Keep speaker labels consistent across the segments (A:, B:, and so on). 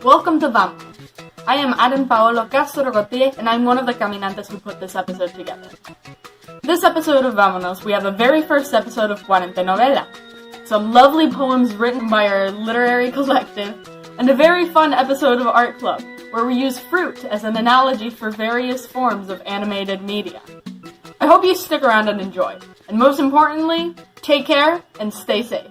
A: Welcome to VAMONOS. I am Adam Paolo Castro Gautier, and I'm one of the caminantes who put this episode together. This episode of VAMONOS, we have the very first episode of Cuarentelenovela, some lovely poems written by our literary collective, and a very fun episode of Art Club, where we use fruit as an analogy for various forms of animated media. I hope you stick around and enjoy, and most importantly, take care and stay safe.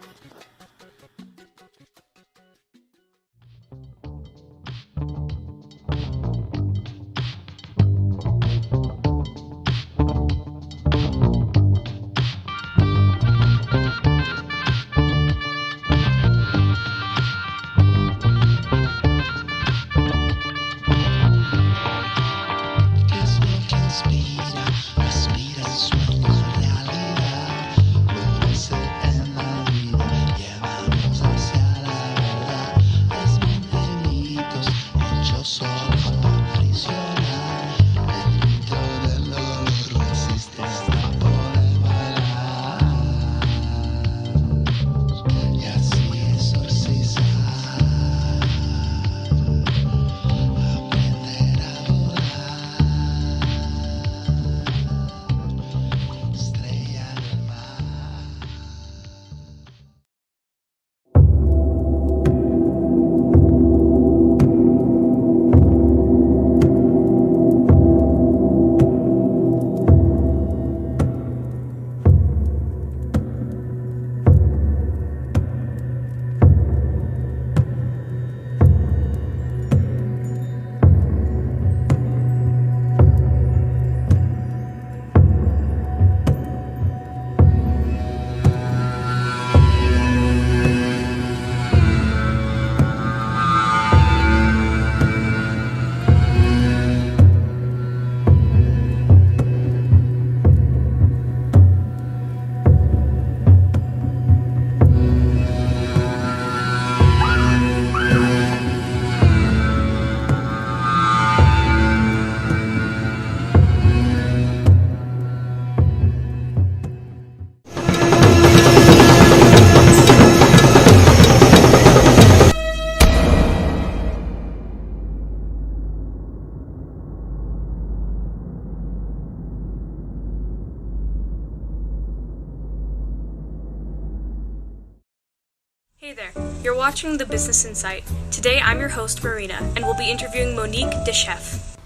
B: Hey there, you're watching the Business Insight. Today I'm your host Marina, and we'll be interviewing Monique Deschef.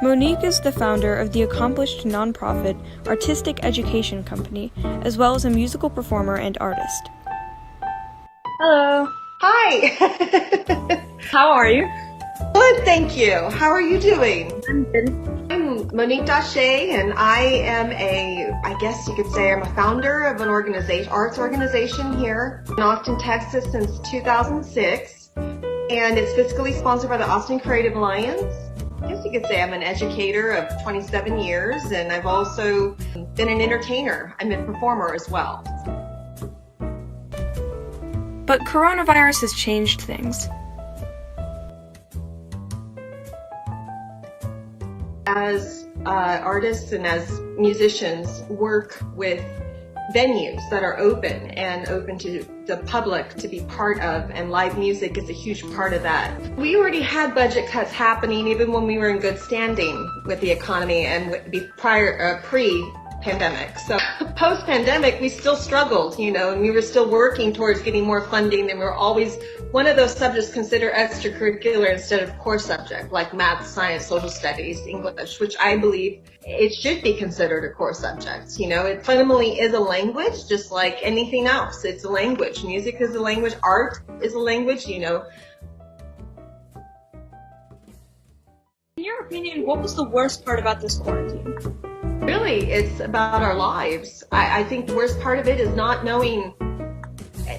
B: Monique is the founder of the accomplished nonprofit Artistic Education Company, as well as a musical performer and artist.
C: Hello.
D: Hi.
B: How are you?
D: Good, thank you. How are you doing?
B: I'm good.
D: I'm Monique Daché, and I am I guess you could say I'm a founder of an arts organization here in Austin, Texas since 2006. And it's fiscally sponsored by the Austin Creative Alliance. I guess you could say I'm an educator of 27 years, and I've also been an entertainer. I'm a performer as well.
B: But coronavirus has changed things.
D: As artists and as musicians work with venues that are open and open to the public to be part of, and live music is a huge part of that. We already had budget cuts happening even when we were in good standing with the economy and pre-pandemic. So post-pandemic, we still struggled, and we were still working towards getting more funding, and we were always one of those subjects considered extracurricular instead of core subject, like math, science, social studies, English, which I believe it should be considered a core subject. It fundamentally is a language, just like anything else. It's a language. Music is a language. Art is a language,
B: In your opinion, what was the worst part about this quarantine?
D: Really, it's about our lives. I think the worst part of it is not knowing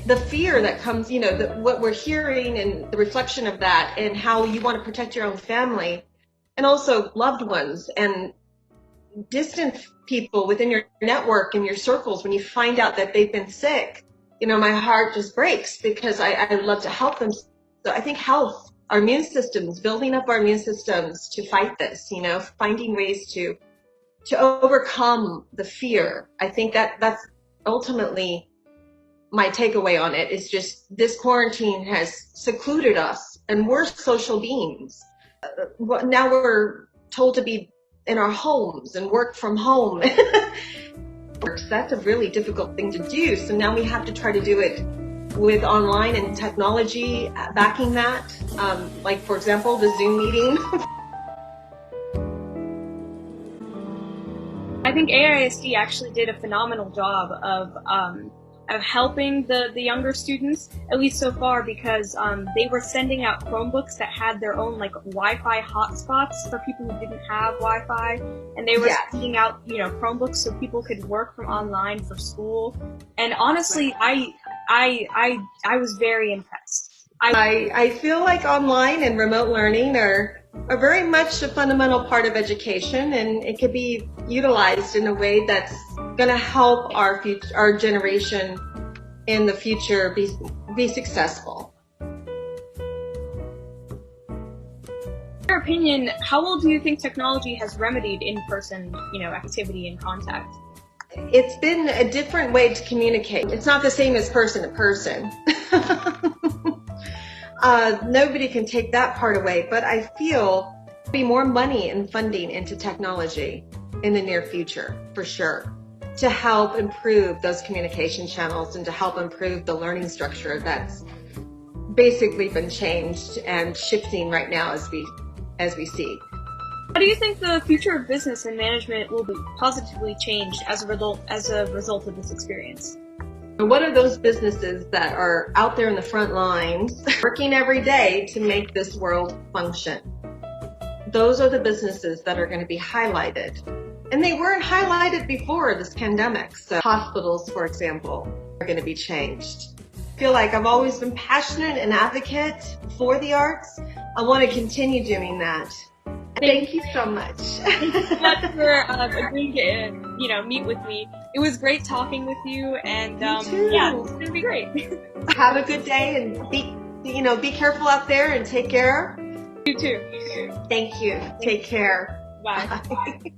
D: the fear that comes, what we're hearing and the reflection of that, and how you want to protect your own family and also loved ones and distant people within your network and your circles. When you find out that they've been sick, my heart just breaks because I love to help them. So I think health, our immune systems, building up our immune systems to fight this, finding ways to overcome the fear. I think that's ultimately my takeaway on it is just this quarantine has secluded us, and we're social beings. Now we're told to be in our homes and work from home. That's a really difficult thing to do. So now we have to try to do it with online and technology backing that. Like, for example, the Zoom meeting.
C: I think AISD actually did a phenomenal job of helping the younger students, at least so far, because they were sending out Chromebooks that had their own like Wi-Fi hotspots for people who didn't have Wi-Fi, and they were sending out Chromebooks so people could work from online for school. And honestly, I was very impressed.
D: I feel like online and remote learning are very much a fundamental part of education, and it could be utilized in a way that's going to help our generation in the future be successful.
C: In your opinion, how well do you think technology has remedied in-person, activity and contact?
D: It's been a different way to communicate. It's not the same as person to person. Nobody can take that part away, but I feel there'll be more money and funding into technology in the near future, for sure, to help improve those communication channels and to help improve the learning structure that's basically been changed and shifting right now as we see.
C: How do you think the future of business and management will be positively changed as a result of this experience?
D: What are those businesses that are out there in the front lines working every day to make this world function? Those are the businesses that are going to be highlighted. And they weren't highlighted before this pandemic. So hospitals, for example, are going to be changed. I feel like I've always been passionate and advocate for the arts. I want to continue doing that. Thank you so much.
C: Thank you so much for agreeing to meet with me. It was great talking with you, and it's gonna be great.
D: Have a good day, and be careful out there and take care.
C: You too.
D: Thank you. Take care.
C: Bye.
D: Bye.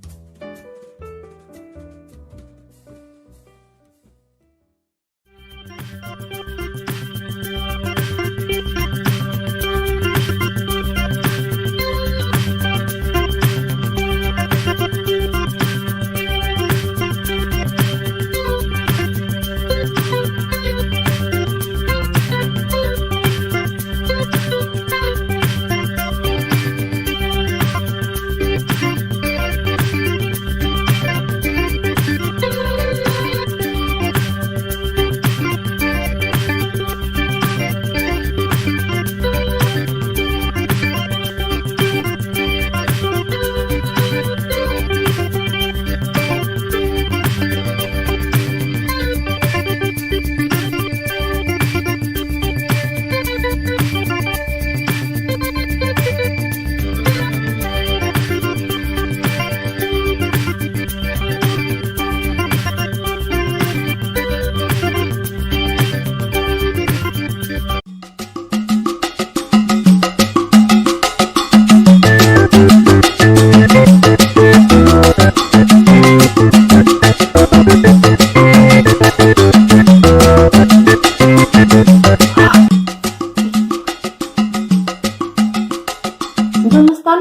A: ¿Dónde están?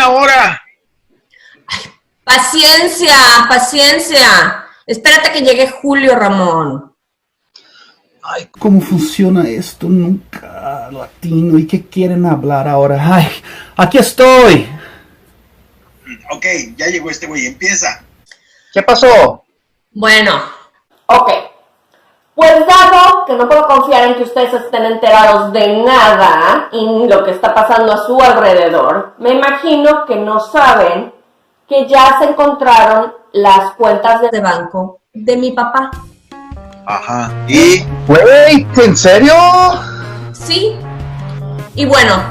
E: Ahora.
F: Paciencia. Espérate que llegue Julio, Ramón.
E: Ay, ¿cómo funciona esto? Nunca latino. ¿Y qué quieren hablar ahora? Ay, aquí estoy.
G: Ok, ya llegó este güey, empieza.
E: ¿Qué pasó?
F: Bueno,
A: Ok. Pues dado que no puedo confiar en que ustedes estén enterados de nada y lo que está pasando a su alrededor, me imagino que no saben que ya se encontraron las cuentas
F: de banco de mi papá.
G: Ajá. ¿Y?
E: Wait, ¿en serio?
F: Sí. Y bueno,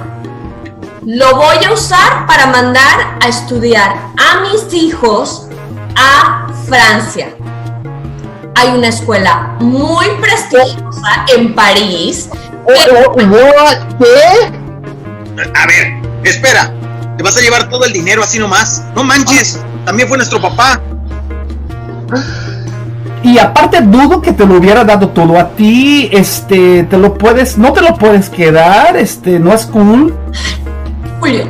F: lo voy a usar para mandar a estudiar a mis hijos a Francia. Hay una escuela muy prestigiosa en París.
E: ¿Qué?
G: A ver, espera. ¿Te vas a llevar todo el dinero así nomás? No manches. También fue nuestro papá.
E: Y aparte dudo que te lo hubiera dado todo a ti, no te lo puedes quedar, no es cool.
F: Julio,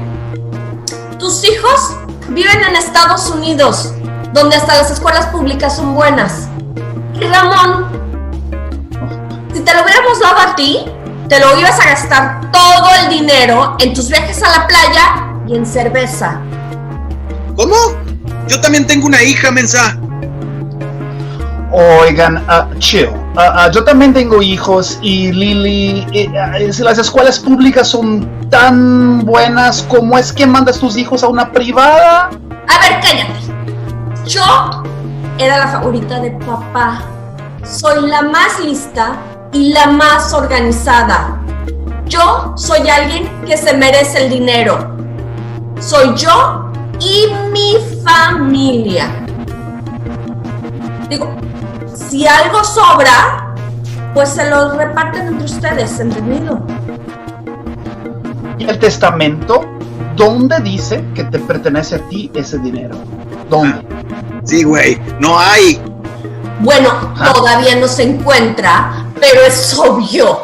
F: tus hijos viven en Estados Unidos, donde hasta las escuelas públicas son buenas. Y Ramón, si te lo hubiéramos dado a ti, te lo ibas a gastar todo el dinero en tus viajes a la playa y en cerveza.
G: ¿Cómo? Yo también tengo una hija, mensa.
E: Oigan, chill. Yo también tengo hijos y Lili, si las escuelas públicas son tan buenas, ¿cómo es que mandas tus hijos a una privada?
F: A ver, cállate. Yo era la favorita de papá. Soy la más lista y la más organizada. Yo soy alguien que se merece el dinero. Soy yo y mi familia. Digo, si algo sobra, pues se lo reparten entre ustedes, ¿entendido?
E: ¿Y el testamento? ¿Dónde dice que te pertenece a ti ese dinero? ¿Dónde?
G: Sí, güey, no hay.
F: Bueno, todavía no se encuentra, pero es obvio.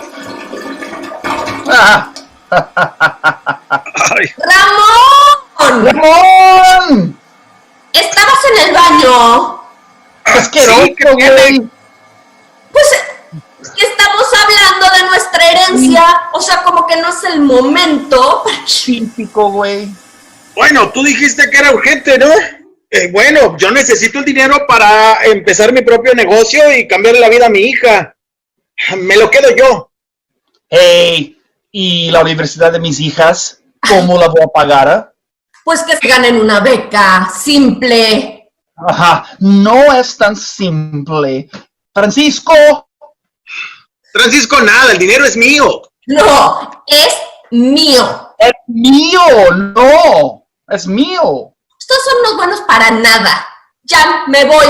G: Ay.
F: ¡Ramón!
E: ¡Ramón!
F: ¿Estabas en el baño?
E: ¡Asqueroso,
G: Sí, ¿qué tiene?
E: güey!
F: Pues es que estamos hablando de nuestra herencia, o sea, como que no es el momento.
E: Típico, güey.
G: Bueno, tú dijiste que era urgente, ¿no? Bueno, yo necesito el dinero para empezar mi propio negocio y cambiarle la vida a mi hija. Me lo quedo yo.
E: Hey, ¿y la universidad de mis hijas? ¿Cómo la voy a pagar?
F: Pues que se ganen una beca, simple.
E: Ajá, no es tan simple. Francisco.
G: Francisco, nada, el dinero es mío.
F: No, es mío.
E: Es mío, no. Es mío.
F: Estos son unos buenos para nada. Ya me voy.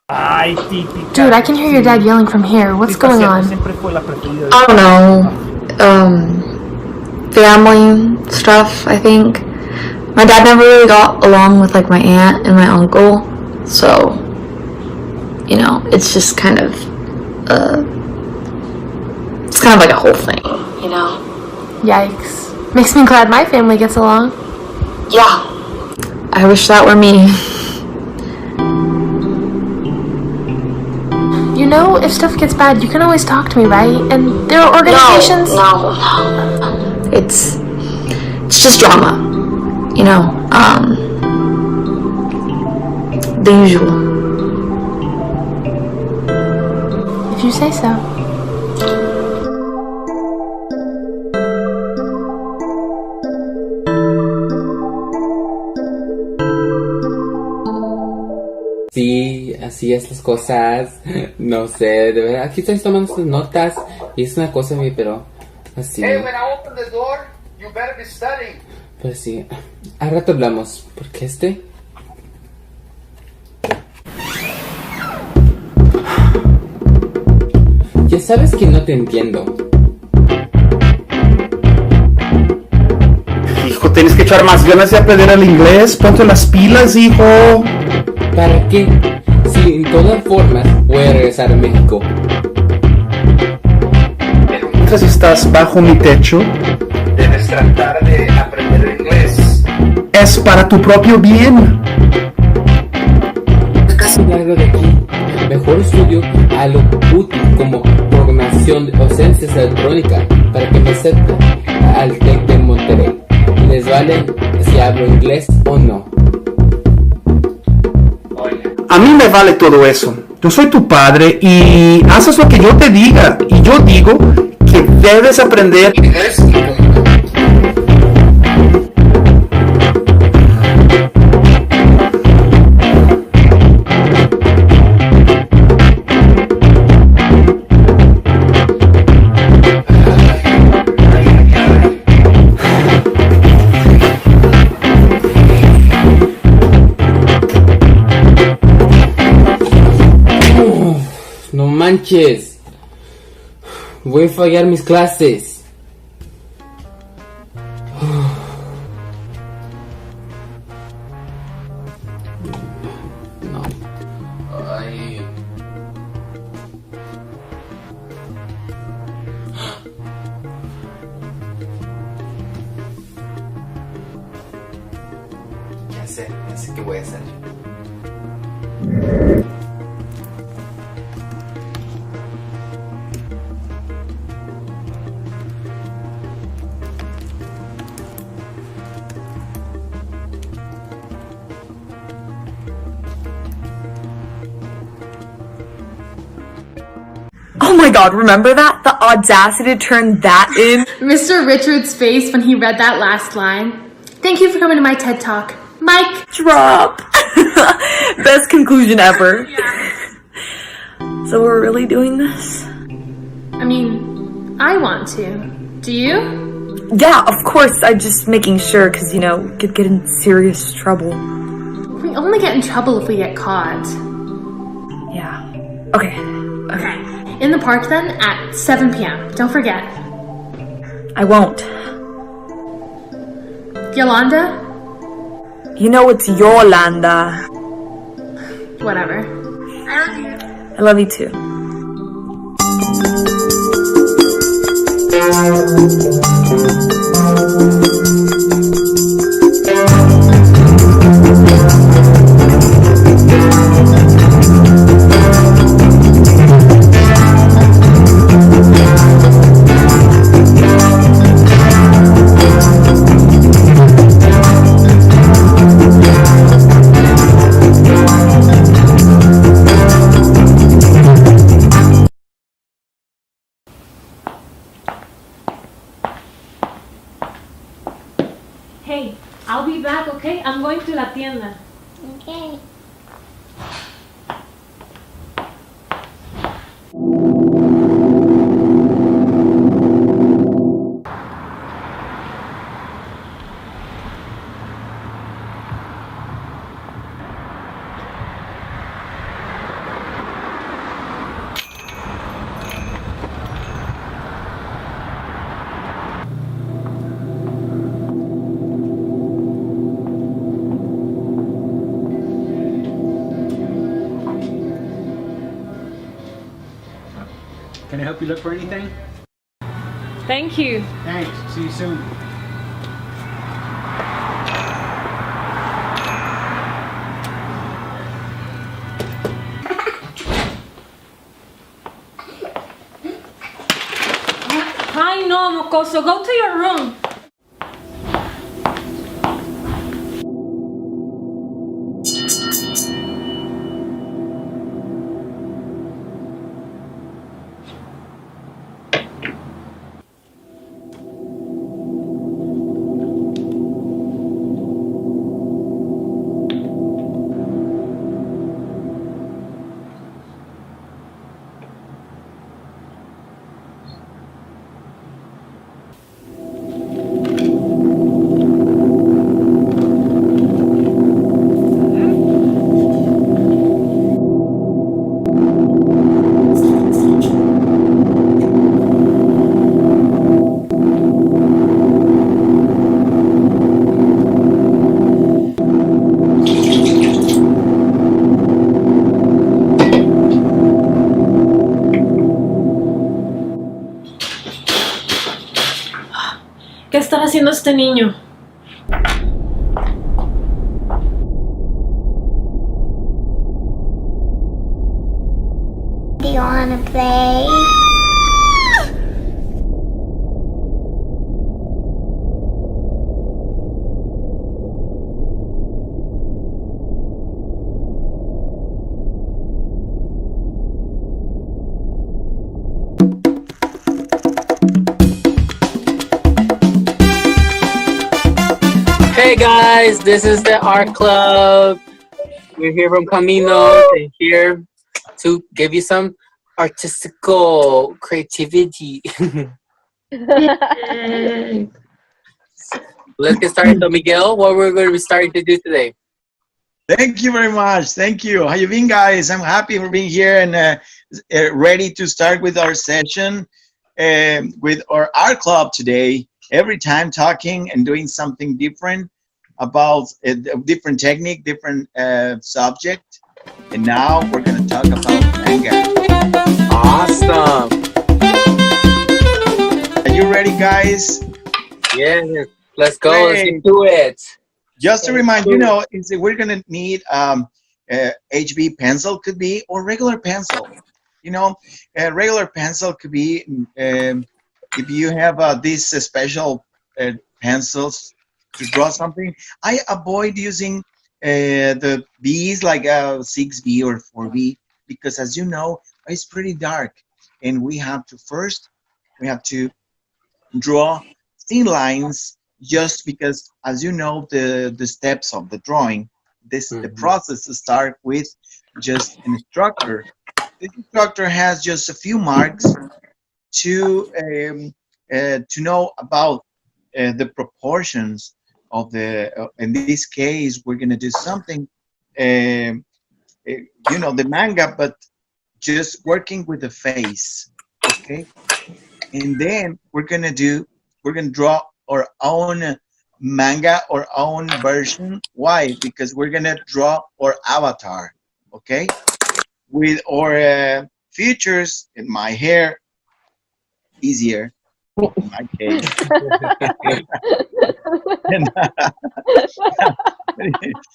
E: Ay, típica.
H: Dude, I can hear your dad yelling from here. What's going on?
E: Siempre fue la preferida.
I: I don't know. Family stuff, I think. My dad never really got along with like my aunt and my uncle, so you know, it's just kind of it's kind of like a whole thing, you know.
H: Yikes. Makes me glad my family gets along.
I: Yeah. I wish that were me.
H: You know, if stuff gets bad, you can always talk to me, right? And there are organizations...
I: No. It's just drama. You know, the usual.
H: If you say so.
J: Sí, así es las cosas. No sé, de verdad. Aquí estoy tomando sus notas y es una cosa, pero así.
K: Hey, when I open the door, you better be studying.
J: Pues sí, al rato hablamos, porque ya sabes que no te entiendo.
E: Hijo, tienes que echar más ganas de aprender el inglés. Ponte las pilas, hijo.
J: ¿Para qué? Si en todas formas voy a regresar a México.
E: Pero mientras estás bajo mi techo,
K: Debes tratar de aprender inglés.
E: es para tu propio bien.
J: Casi largo de aquí. Mejor estudio algo útil como programación o ciencias electrónicas para que me acepten al TEC de Monterrey. ¿Les vale si hablo inglés o no?
E: A mí me vale todo eso. Yo soy tu padre y haces lo que yo te diga. Y yo digo que debes aprender
K: Inglés.
J: No manches. Voy a fallar mis clases. No. Ay. sé qué voy a hacer.
L: Oh my god, remember that? The audacity to turn that in?
H: Mr. Richard's face when he read that last line. Thank you for coming to my TED Talk. Mike!
L: Drop! Best conclusion ever. So we're really doing this?
H: I mean, I want to. Do you?
L: Yeah, of course. I'm just making sure because, could get in serious trouble.
H: We only get in trouble if we get caught.
L: Yeah. Okay.
H: In the park then at 7 p.m. Don't forget.
L: I won't.
H: Yolanda?
L: You know it's Yolanda.
H: Whatever.
L: I love you too.
M: Hey, I'll be back, okay? I'm going to la tienda.
N: Okay.
O: Can I help you look for anything?
M: Thank you.
O: Thanks. See you soon.
M: Ay, no, mocoso. Go to your room. ¿Qué está haciendo este niño?
N: Do you wanna play?
J: Hey guys, this is the art club. We're here from Caminos and here to give you some artistical creativity. Let's get started. So Miguel, what we're going to be starting to do today?
G: Thank you very much. Thank you. How you been, guys? I'm happy for being here and ready to start with our session with our art club today. Every time talking and doing something different about a different technique, different subject. And now we're going to talk about manga.
J: Awesome.
G: Are you ready, guys?
J: Yes. Let's go. Let's get to it.
G: Just to remind is that we're gonna need HB pencil could be, or regular pencil. A regular pencil could be if you have these special pencils to draw something. I avoid using the B's like 6B or 4B because, as you know, it's pretty dark, and we have to draw thin lines just because, as you know, the steps of the drawing, the process to start with just an instructor. This instructor has just a few marks to know about the proportions of the. In this case, we're gonna do something, the manga, but just working with the face, okay? And then we're gonna draw our own manga, our own version. Why? Because we're gonna draw our avatar, okay? With our features in my hair, easier in my case. And,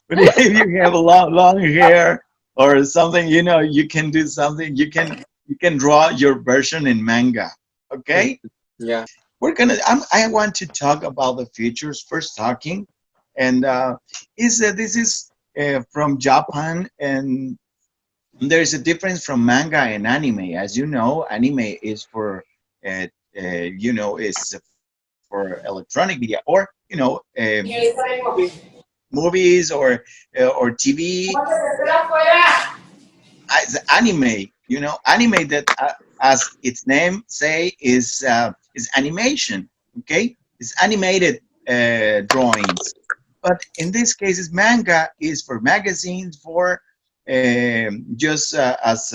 G: but if you have a long hair or something, you can do something. You can draw your version in manga. Okay.
J: Yeah.
G: I want to talk about the features first. Talking, and this is from Japan, and there's a difference from manga and anime. As you know, anime is for is for electronic media, or movies or TV. As anime, anime that as its name say is animation. Okay, it's animated drawings. But in this case, manga is for magazines, for just as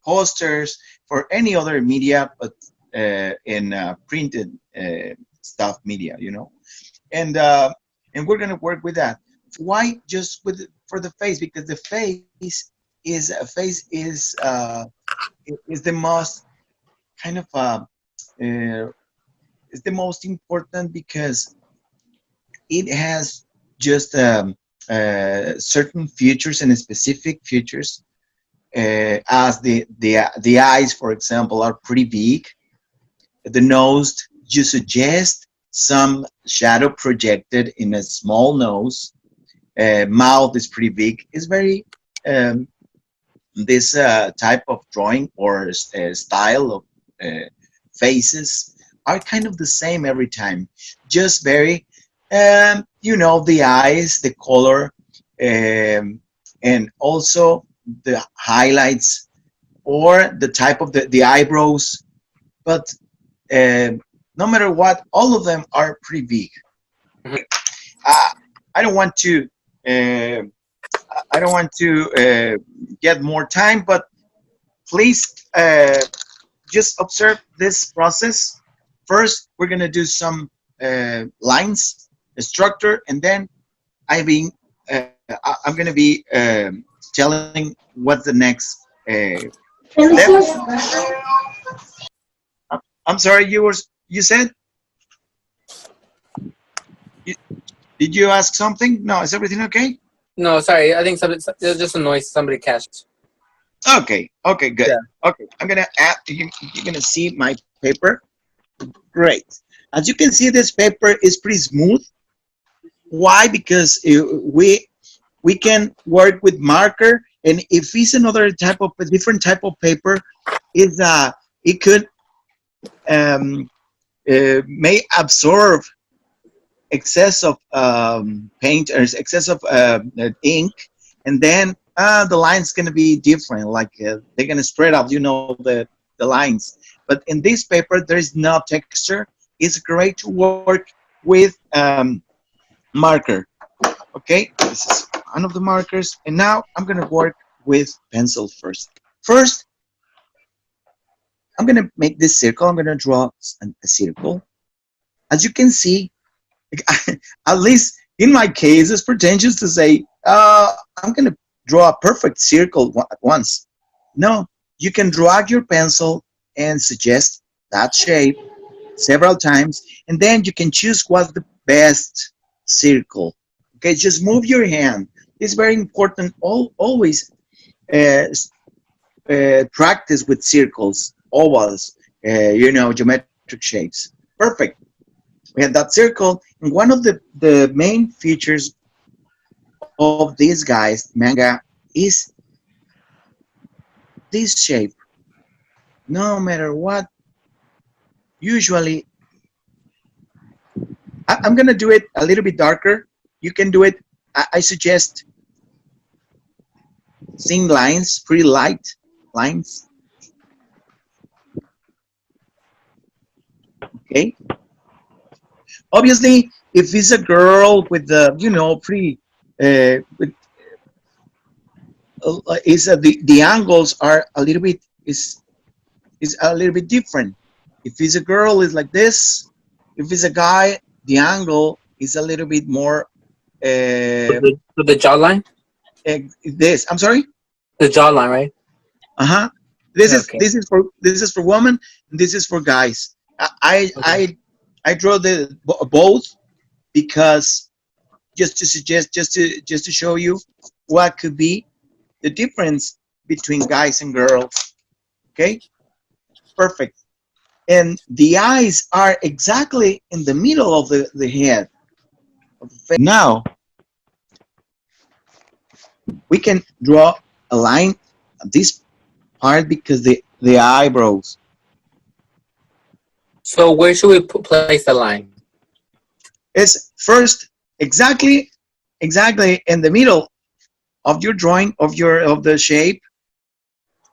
G: posters, for any other media, but in printed stuff media, and we're gonna work with that. Why just for the face? Because the face is the most kind of is the most important because it has just certain features and specific features. As the eyes, for example, are pretty big. The nose, you suggest some shadow projected in a small nose. Mouth is pretty big. It's very this type of drawing or style of faces are kind of the same every time. Just very, the eyes, the color, and also the highlights or the type of the eyebrows. But no matter what, all of them are pretty big. I don't want to get more time, but please just observe this process. First, we're gonna do some lines, a structure, and then I'm gonna be telling what's the next step. I'm sorry, you said? Did you ask something? No, is everything okay?
J: No, sorry. I think there's just a noise. Somebody cashed.
G: Okay, good. Yeah. Okay, I'm gonna add. You're gonna see my paper. Great. As you can see, this paper is pretty smooth. Why? Because we can work with marker, and if it's a different type of paper, it could may absorb excess of paint or excess of ink, and then the line's going to be different. Like they're going to spread out, the lines. But in this paper, there is no texture. It's great to work with marker. Okay, this is one of the markers, and now I'm going to work with pencil first. First, I'm going to make this circle. I'm going to draw a circle. As you can see, at least in my case, it's pretentious to say, I'm going to draw a perfect circle at once. No, you can drag your pencil and suggest that shape several times, and then you can choose what's the best circle. Okay, just move your hand. It's very important. Always practice with circles, ovals, geometric shapes. Perfect. We have that circle, and one of the main features of these guys manga is this shape. No matter what, usually I'm gonna do it a little bit darker. You can do it. I suggest thin lines, pretty light lines. Okay. Obviously, if it's a girl with the pretty with the angles are a little bit is a little bit different. If it's a girl, it's like this. If it's a guy, the angle is a little bit more.
J: For the jawline.
G: This. I'm sorry.
J: The jawline, right?
G: This is for women. And this is for guys. I draw the both because just to suggest, just to show you what could be the difference between guys and girls. Okay, perfect. And the eyes are exactly in the middle of the head. Now we can draw a line at this part because the eyebrows.
J: So where should we place the line?
G: It's first exactly in the middle of your drawing of the shape.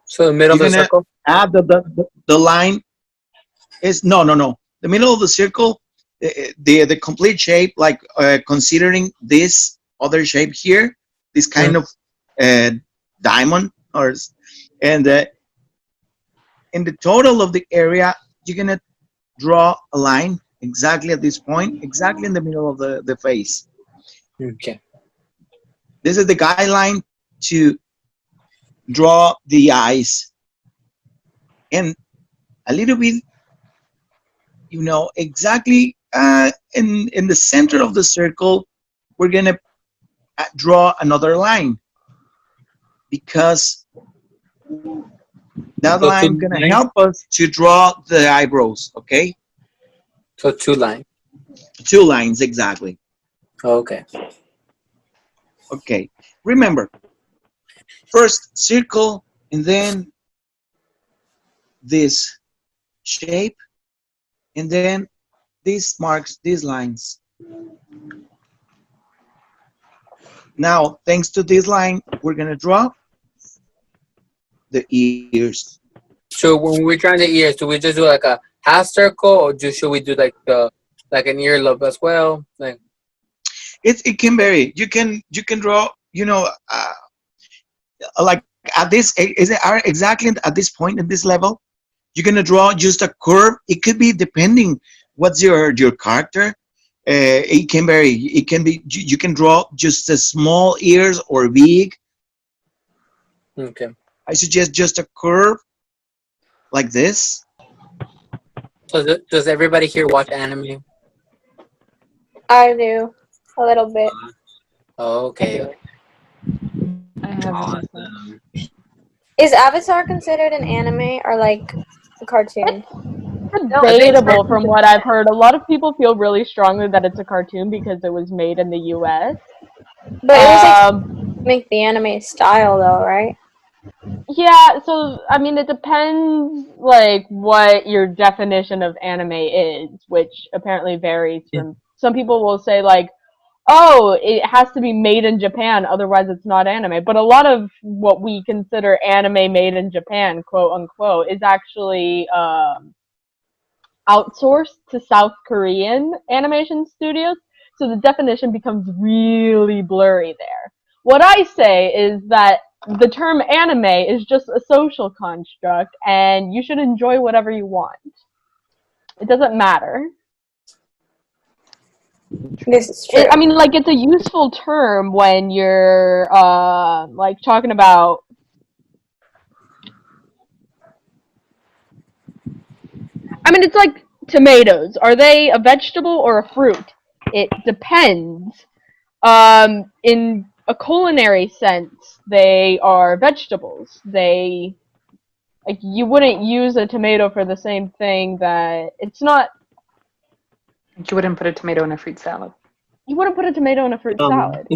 J: So the middle of the circle.
G: Add the line is no. The middle of the circle, the complete shape, like considering this other shape here, this kind of diamond, and in the total of the area, you're gonna draw a line exactly at this point, exactly in the middle of the face.
J: Okay.
G: This is the guideline to draw the eyes. And a little bit, exactly in the center of the circle, we're going to draw another line because that line is going to help us to draw the eyebrows, okay?
J: So two lines.
G: Two lines, exactly.
J: Okay.
G: Okay. Remember, first circle and then this shape and then this marks these lines. Now, thanks to this line, we're going to draw the ears.
J: So when we're drawing the ears, do we just do like a half circle, or should we do like an earlobe as well? Like
G: it can vary. You can draw, like at this exactly at this point, at this level, you're gonna draw just a curve. It could be depending what's your character. It can vary. It can be you can draw just a small ears or big.
J: Okay.
G: I suggest just a curve like this.
J: So does everybody here watch anime?
P: I do a little bit.
J: Okay.
P: I have. Is Avatar considered an anime or like a cartoon?
A: Debatable from what I've heard. A lot of people feel really strongly that it's a cartoon because it was made in the US.
P: But it was like make the anime style though, right?
A: Yeah, so I mean it depends like what your definition of anime is, which apparently varies from some people will say like, oh, it has to be made in Japan, otherwise it's not anime. But a lot of what we consider anime made in Japan, quote unquote, is actually outsourced to South Korean animation studios. So the definition becomes really blurry there. What I say is that the term anime is just a social construct and you should enjoy whatever you want. It doesn't matter.
P: This is true.
A: I mean, like, it's a useful term when you're, like, talking about... I mean, it's like tomatoes. Are they a vegetable or a fruit? It depends. In a culinary sense, they are vegetables. They like you wouldn't use a tomato for the same thing that it's not.
Q: You wouldn't put a tomato in a fruit salad.
A: You wouldn't put a tomato in a fruit salad.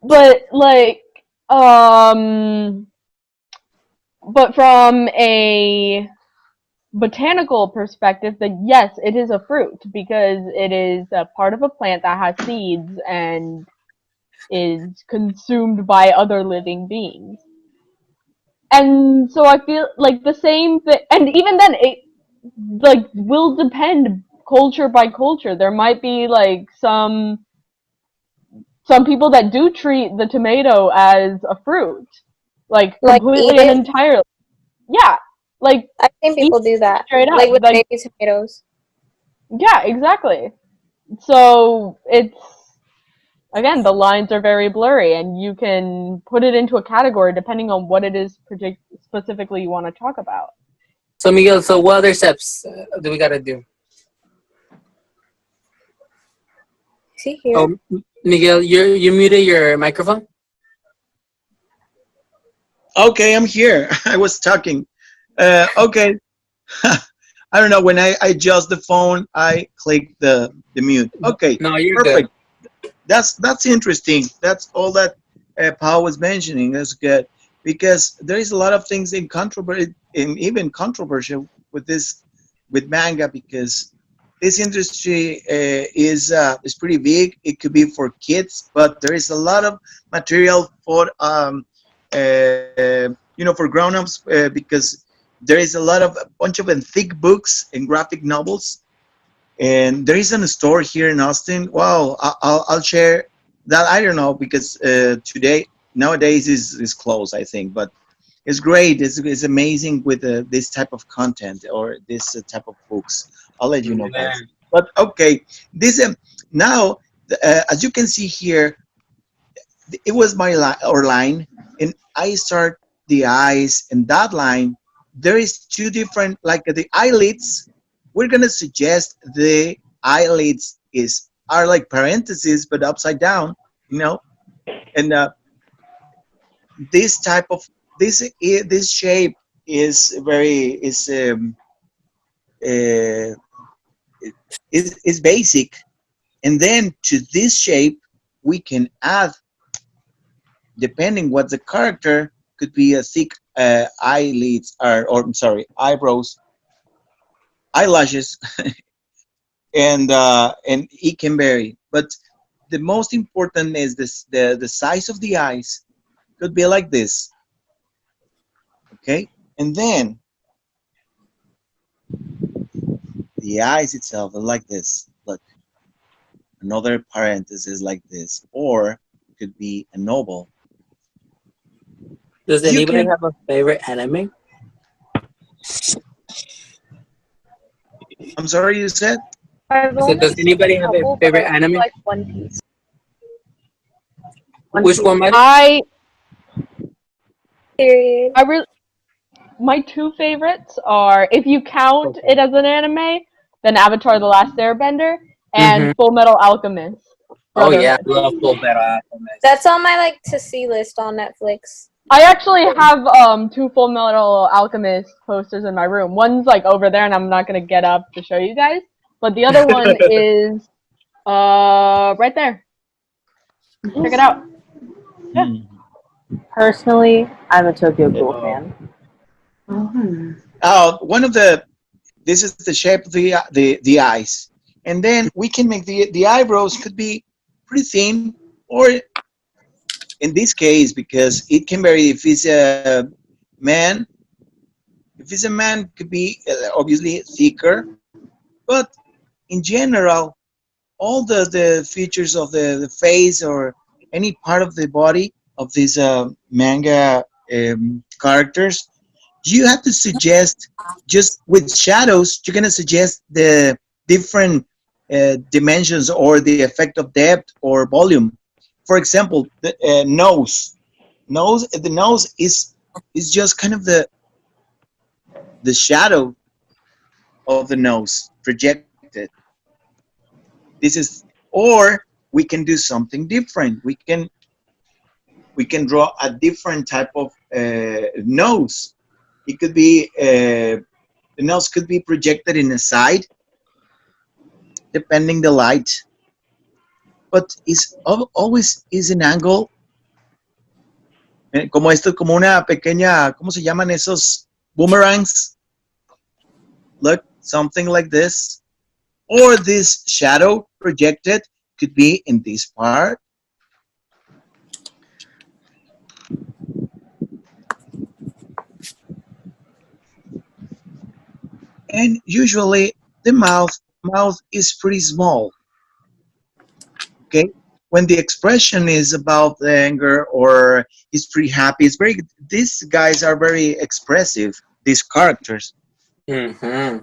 A: But like, but from a botanical perspective, then yes, it is a fruit because it is a part of a plant that has seeds and is consumed by other living beings. And so I feel like the same thing, and even then, it like will depend culture by culture. There might be like some people that do treat the tomato as a fruit, like completely
P: eat
A: and
P: it?
A: entirely. Yeah, like
P: I've seen people do that,
A: straight up,
P: like with baby tomatoes.
A: Yeah, exactly. So it's again, the lines are very blurry, and you can put it into a category depending on what it is specifically you want to talk about.
J: So Miguel, so what other steps do we gotta do?
P: Is he here?
J: Oh, Miguel, you muted your microphone.
G: Okay, I'm here. I was talking. Okay. I don't know. When I adjust the phone, I click the mute. Okay.
J: No, you're
G: perfect.
J: good.
G: That's interesting. That's all that Paul was mentioning. That's good because there is a lot of things in controversy, in even controversial with manga because this industry is pretty big. It could be for kids, but there is a lot of material for for grown-ups because there is a bunch of thick books and graphic novels, and there is a store here in Austin. Wow, I'll share that. I don't know because nowadays is closed, I think, but it's great. It's amazing with this type of content or this type of books. I'll let you know, guys. But okay, this now as you can see here, it was my line, and I start the eyes, and that line there is two different, like the eyelids. We're gonna suggest the eyelids are like parentheses but upside down, and this type of this shape is uh, is basic, and then to this shape we can add, depending what the character, could be a thick eyelids or I'm sorry, eyebrows, eyelashes, and it can vary. But the most important is the size of the eyes could be like this, okay, and then the eyes itself are like this. Look, another parenthesis like this, or it could be a novel.
J: Does anybody have a favorite anime?
G: I'm sorry, you said?
J: So does anybody have a favorite anime?
P: Like One Piece.
J: Which one, Mike?
A: My two favorites are, if you count it as an anime, then Avatar: The Last Airbender and Full Metal Alchemist.
J: Oh yeah, I love Full Metal Alchemist.
P: That's on my to see list on Netflix.
A: I actually have two Full Metal Alchemist posters in my room. One's over there, and I'm not gonna get up to show you guys. But the other one is right there. Check it out. Yeah.
R: Personally, I'm a Tokyo Ghoul fan.
G: This is the shape of the eyes, and then we can make the eyebrows could be pretty thin, or in this case, because it can vary. If it's a man, could be obviously thicker, but in general, all the features of the face or any part of the body of these manga characters, you have to suggest, just with shadows, you're going to suggest the different dimensions or the effect of depth or volume. For example, the nose. The nose is just kind of the shadow of the nose projected. This is, or we can do something different. We can draw a different type of nose. It could be the nose could be projected in the side, depending the light, but is always is an angle. Como esto, como una pequeña, ¿cómo se llaman esos boomerangs? Look, something like this. Or this shadow projected could be in this part. And usually the mouth is pretty small. Okay, when the expression is about the anger or is pretty happy, it's very. These guys are very expressive. These characters,
J: Mm-hmm.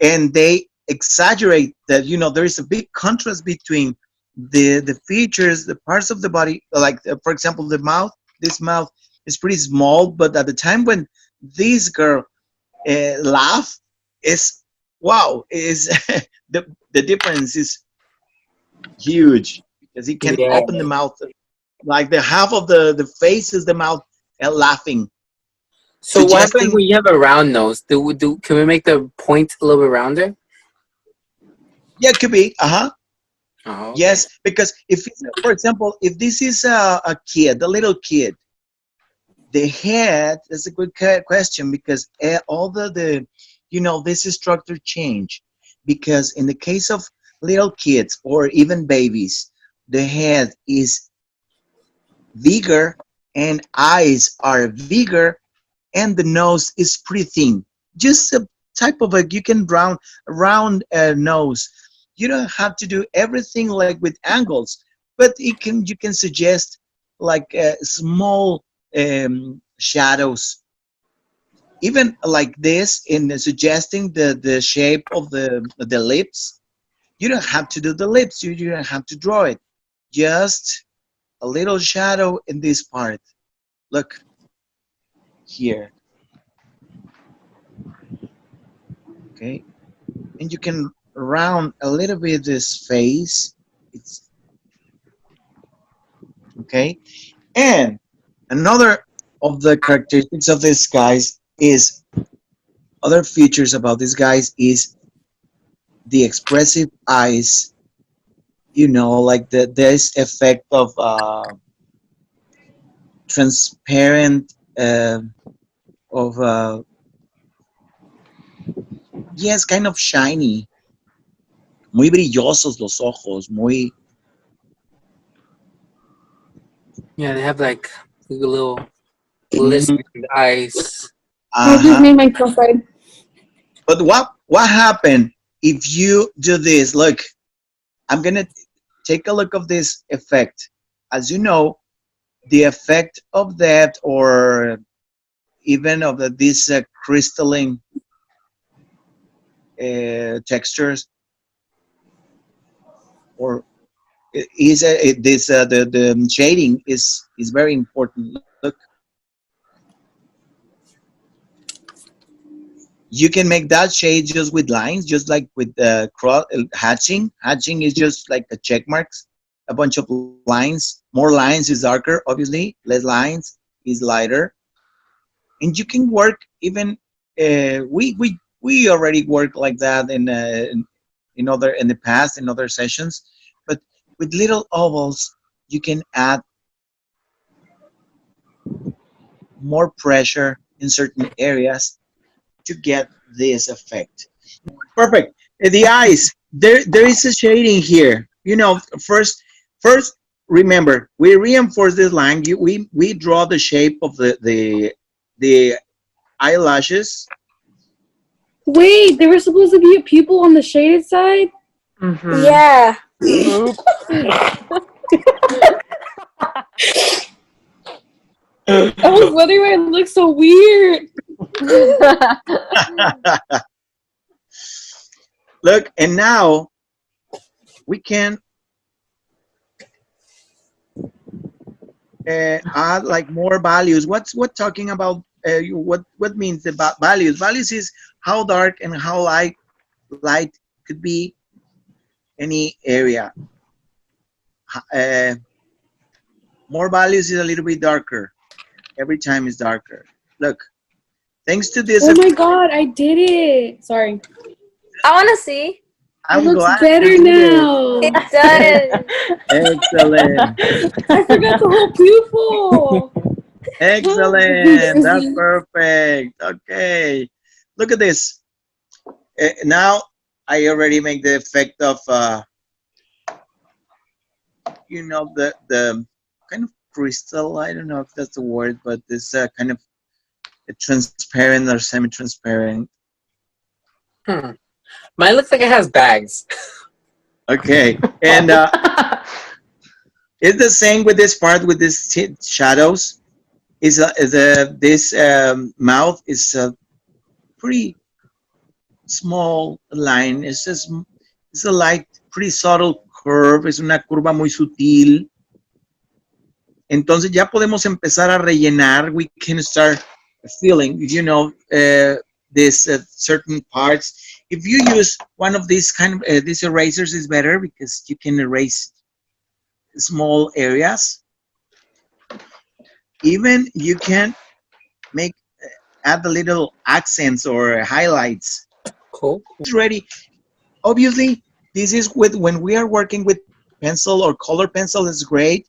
G: and they exaggerate that. There is a big contrast between the features, the parts of the body. Like for example, the mouth. This mouth is pretty small, but at the time when this girl laugh, is wow! Is the difference is huge because he can
J: Yeah.
G: open the mouth, like the half of the face is the mouth and laughing.
J: So what happens
G: Suggesting,
J: when you have a round nose? Can we make the point a little bit rounder?
G: yeah, it could be,
J: Oh, okay.
G: yes, because if, for example, if this is a kid, a little kid, the head is a good question because all the this structure change because in the case of little kids or even babies, the head is bigger and eyes are bigger and the nose is pretty thin. Just a type of you can round nose. You don't have to do everything like with angles, but you can suggest like small shadows, even like this in suggesting the shape of the lips. You don't have to do the lips. You don't have to draw it. Just a little shadow in this part. Look here. Okay, and you can round a little bit this face. It's okay. And another of the characteristics of these guys is other features about these guys is the expressive eyes. Like this effect of transparent of yes, kind of shiny, muy brillosos los ojos, muy
J: Yeah, they have like a little glistening eyes.
P: I just made my profile.
G: But what happened if you do this? Look, I'm gonna take a look of this effect. As you know, the effect of that, or even of these crystalline textures, or is this the shading is very important. Look, you can make that shade just with lines, just like with hatching. Hatching is just like a check marks, a bunch of lines. More lines is darker, obviously. Less lines is lighter. And you can work even. We already work like that in the past in other sessions, but with little ovals, you can add more pressure in certain areas to get this effect. Perfect. The eyes, there is a shading here. First remember, we reinforce this line. We draw the shape of the eyelashes.
S: Wait, there was supposed to be a pupil on the shaded side?
P: Mm-hmm. Yeah.
S: I was wondering why it looks so weird.
G: Look, and now we can add like more values. What talking about? What means the values? Values is how dark and how light could be any area. more values is a little bit darker. Every time is darker. Look, thanks to this.
S: Oh my god, I did it. Sorry.
P: I want to see.
S: It looks
G: glad
S: better
G: you did
S: now.
P: It does.
G: Excellent.
S: I forgot the whole pupil.
G: Excellent. That's perfect. Okay. Look at this. Now I already make the effect of the kind of crystal. I don't know if that's the word, but this kind of transparent or semi-transparent.
T: Mine looks like it has bags.
G: Okay, and it's the same with this part with these shadows. This mouth is a pretty small line. It's a light, pretty subtle curve. Es una curva muy sutil. Entonces ya podemos empezar a rellenar. We can start filling, these certain parts. If you use one of these these erasers is better because you can erase small areas. Even you can add the little accents or highlights.
T: Cool.
G: It's ready. Obviously, this is when we are working with pencil or color pencil is great.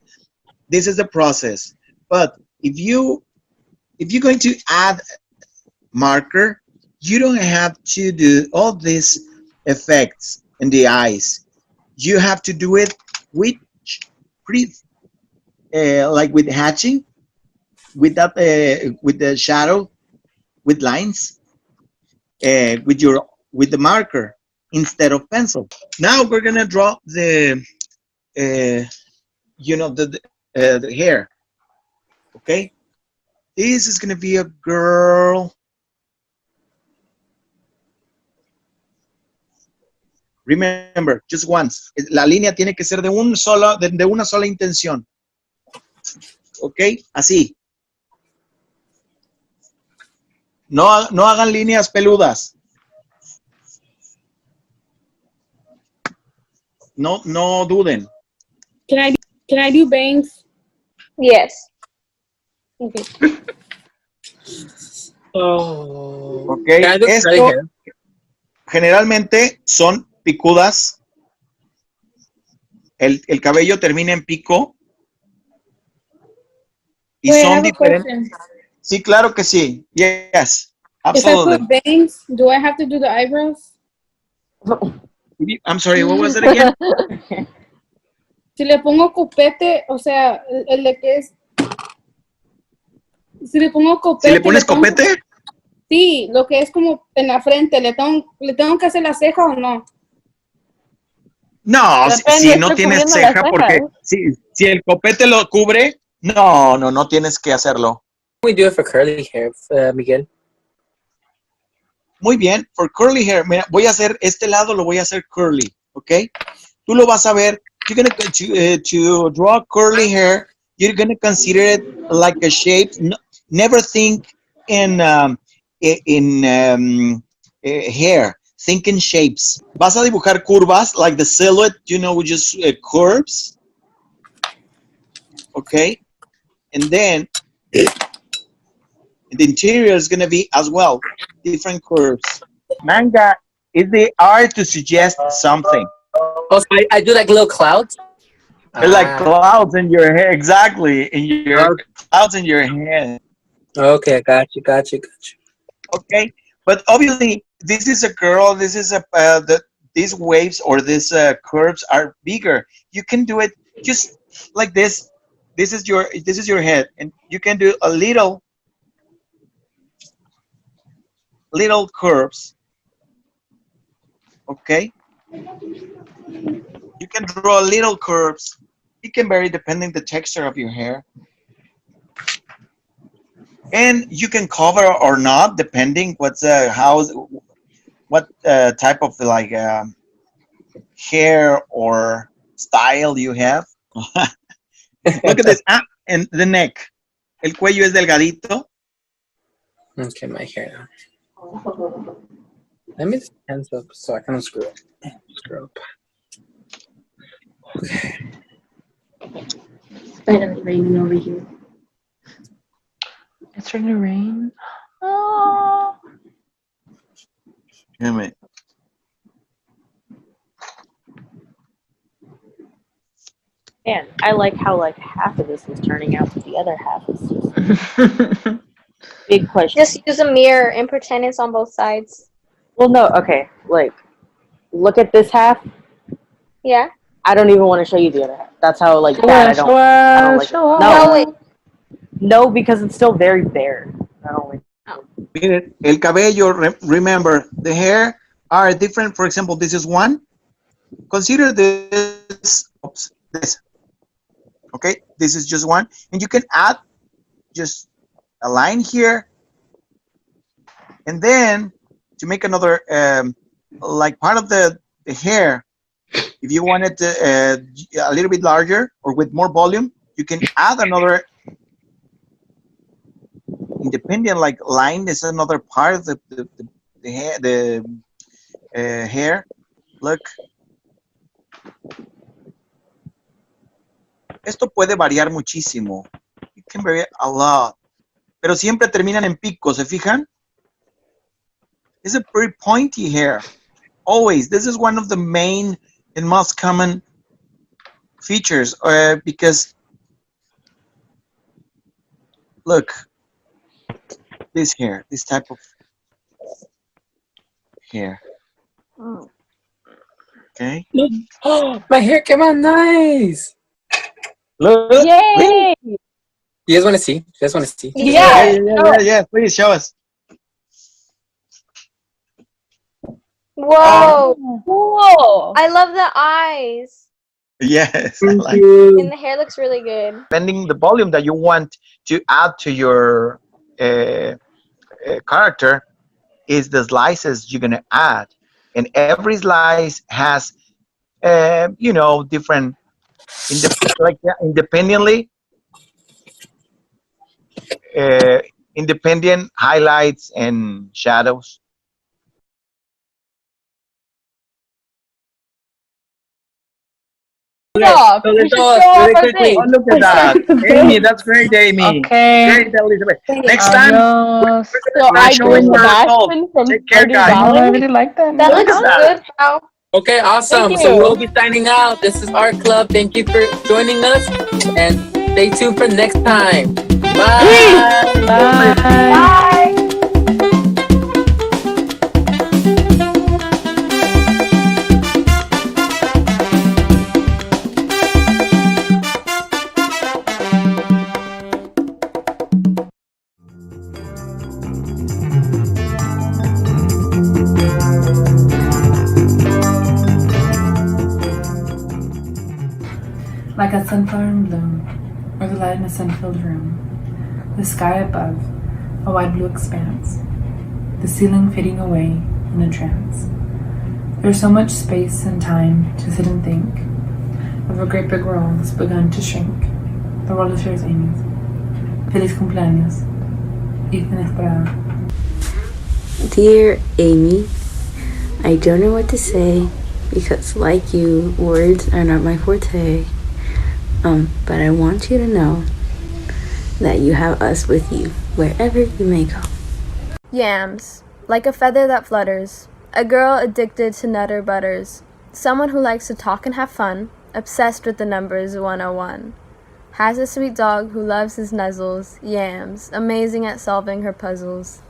G: This is the process. But if you're going to add marker, you don't have to do all these effects in the eyes. You have to do it with pretty like with hatching, with that with the shadow, with lines, with the marker instead of pencil. Now we're gonna draw the the hair. Okay, this is gonna be a girl. Remember, just once. La línea tiene que ser de una sola intención. ¿Ok? Así. No hagan líneas peludas. No duden.
S: Can I do bangs?
P: Yes.
S: Okay.
G: Ok, esto generalmente son picudas. El cabello termina en pico. Y son diferentes. Sí, claro que sí. Yes, absolutely.
S: If I put bangs, do I have to do the eyebrows?
G: I'm sorry, what was it again?
S: Si le pongo copete, o sea, el de que es... Si le pongo copete...
G: ¿Si le pones copete?
S: Sí, lo que es como en la frente, ¿le tengo que hacer la ceja o no?
G: No, si no tienes ceja, porque si el copete lo cubre, no tienes que hacerlo.
T: We do it for curly hair, Miguel.
G: Muy bien, for curly hair. Mira, voy a hacer este lado, lo voy a hacer curly, ¿ok? Tú lo vas a ver. You're going to draw curly hair. You're going to consider it like a shape. Never think in hair. Think in shapes. Vas a dibujar curvas, like the silhouette, with just curves. Okay? And then the interior is going to be as well, different curves. Manga is the art to suggest something.
T: Oh, so I do like little clouds?
G: Like clouds in your hair, exactly. Clouds in your hair.
T: Okay, got you.
G: Okay, but obviously this is a girl. This is these waves or these curves are bigger. You can do it just like this. This is your head, and you can do a little curves. Okay. You can draw little curves. It can vary depending the texture of your hair. And you can cover or not, depending what type of like hair or style you have. Look at this. And the neck. El cuello es delgadito.
T: Okay, my hair. Let me hands up so I can screw up. Okay.
H: It's finally raining over here.
Q: It's starting to rain. Oh.
G: Damn it.
R: And I like how like half of this is turning out, but the other half is just big question.
P: Just use a mirror and pretend it's on both sides.
R: Well, no, okay. Like, look at this half.
P: Yeah.
R: I don't even want to show you the other half. That's how like bad I don't like it. No, because it's still very bare. I don't like it.
G: Miren, el cabello, remember, the hair are different. For example, this is one. Consider this, oops, this. Okay, this is just one. And you can add just a line here. And then to make another, like part of the hair, if you want it to, a little bit larger or with more volume, you can add another independent like line. Is another part of the hair. Look. Esto puede variar muchísimo. It can vary a lot. Pero siempre terminan en pico, ¿se fijan? It's a very pointy hair. Always. This is one of the main and most common features because look, this hair, this type of hair. Okay.
T: Oh, my hair came out nice.
G: Look.
R: Yay!
T: You guys want to see? You guys want to see?
G: Yeah. Please show us.
P: Whoa! Whoa! I love the eyes.
G: Yes. I like
P: And the hair looks really good.
G: depending the volume that you want to add to your character is the slices you're gonna add, and every slice has different independently independent highlights and shadows.
S: Stop.
G: So
S: You
G: let's
S: should
G: go
S: show off
G: really
S: our
G: quickly.
S: thing.
G: Oh, look at that. Amy, that's great, Amy.
Q: Okay.
G: Great, Elizabeth. Next time,
Q: Adios.
S: So I
G: show
S: bring the
G: our results.
S: Bastion from
G: Take care,
S: Dirty
G: guys.
Q: Oh, I
S: Valley.
Q: really like that.
P: That
G: Look
P: looks
G: at that.
P: good, pal.
T: Okay, awesome.
S: Thank
T: So
S: you.
T: we'll be signing out. This is our club. Thank you for joining us, and stay tuned for next time. Bye.
Q: Bye.
P: Bye.
U: Like a sunflower in bloom, or the light in a sun-filled room, the sky above, a wide blue expanse, the ceiling fading away in a trance. There's so much space and time to sit and think of a great big world that's begun to shrink. The world is yours, Amy. Feliz cumpleaños. Ethan Esperada.
V: Dear Amy, I don't know what to say because, like you, words are not my forte. But I want you to know that you have us with you wherever you may go.
B: Yams, like a feather that flutters, a girl addicted to nutter butters, someone who likes to talk and have fun, obsessed with the numbers 101. Has a sweet dog who loves his nuzzles, Yams, amazing at solving her puzzles.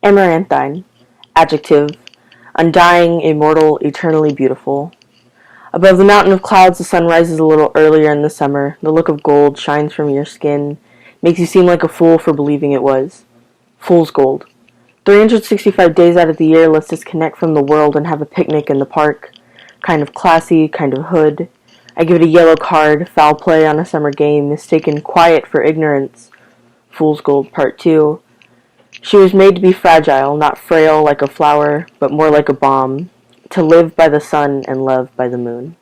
R: Amaranthine, adjective, undying, immortal, eternally beautiful. Above the mountain of clouds, the sun rises a little earlier in the summer. The look of gold shines from your skin, makes you seem like a fool for believing it was. Fool's gold. 365 days out of the year, let's disconnect from the world and have a picnic in the park. Kind of classy, kind of hood. I give it a yellow card, foul play on a summer game, mistaken quiet for ignorance. Fool's gold, part 2. She was made to be fragile, not frail like a flower, but more like a bomb. To live by the sun and love by the moon.